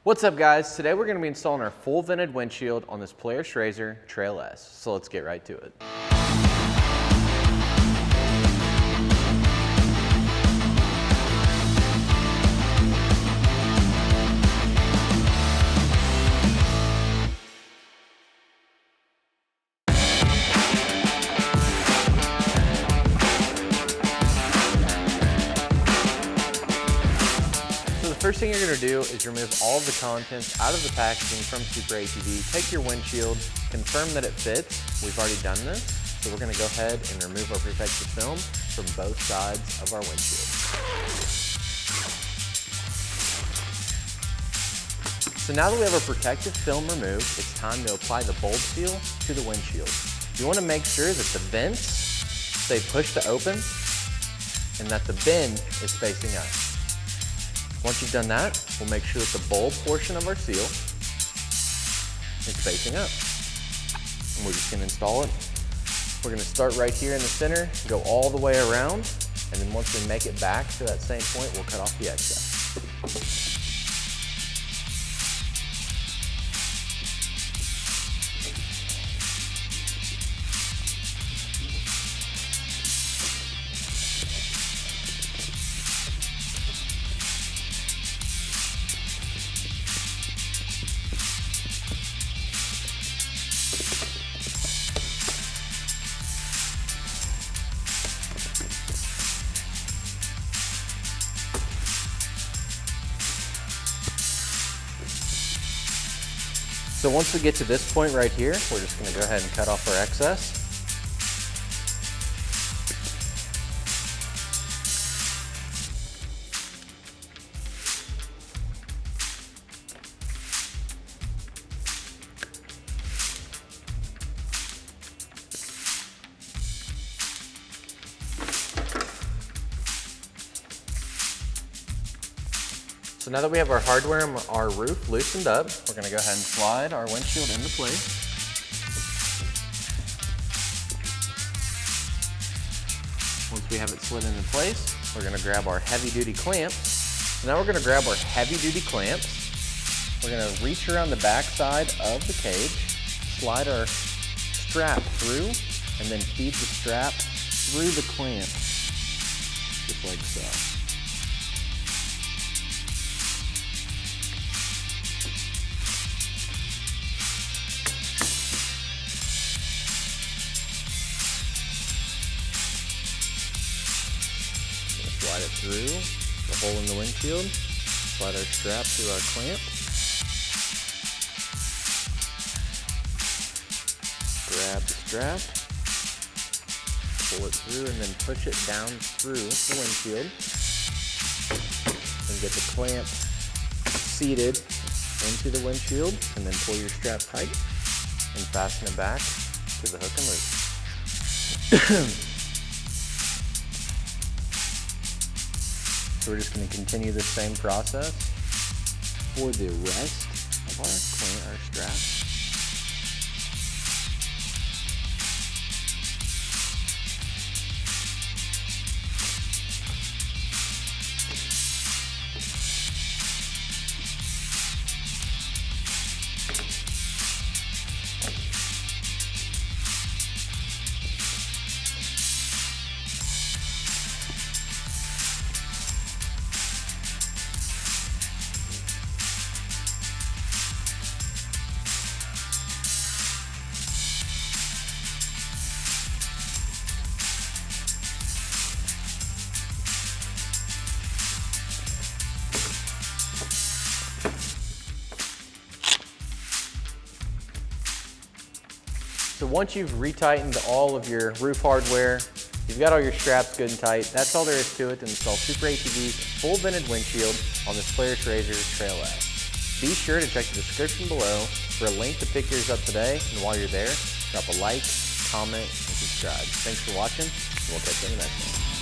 What's up guys? Today we're going to be installing our full vented windshield on this Polaris RZR Trail S. So let's get right to it. The first thing you're going to do is remove all of the contents out of the packaging from SuperATV. Take your windshield, confirm that it fits. We've already done this, so we're going to go ahead and remove our protective film from both sides of our windshield. So now that we have our protective film removed, it's time to apply the bulb seal to the windshield. You want to make sure that the vents stay pushed to open and that the bin is facing up. Once you've done that, we'll make sure that the bulb portion of our seal is facing up. And we're just going to install it. We're going to start right here in the center, go all the way around, and then once we make it back to that same point, we'll cut off the excess. So once we get to this point right here, we're just going to go ahead and cut off our excess. So now that we have our hardware and our roof loosened up, we're going to go ahead and slide our windshield into place. Once we have it slid into place, we're going to grab our heavy-duty clamps. So now we're going to grab our heavy-duty clamps. We're going to reach around the back side of the cage, slide our strap through, and then feed the strap through the clamp, just like so. Slide it through the hole in the windshield, slide our strap through our clamp, grab the strap, pull it through and then push it down through the windshield, and get the clamp seated into the windshield, and then pull your strap tight and fasten it back to the hook and loop. So we're just going to continue the same process for the rest of our strap. So once you've retightened all of your roof hardware, you've got all your straps good and tight, that's all there is to it to install SuperATV's full vented windshield on this Polaris RZR Trail S. Be sure to check the description below for a link to pick yours up today, and while you're there, drop a like, comment, and subscribe. Thanks for watching, and we'll catch you in the next one.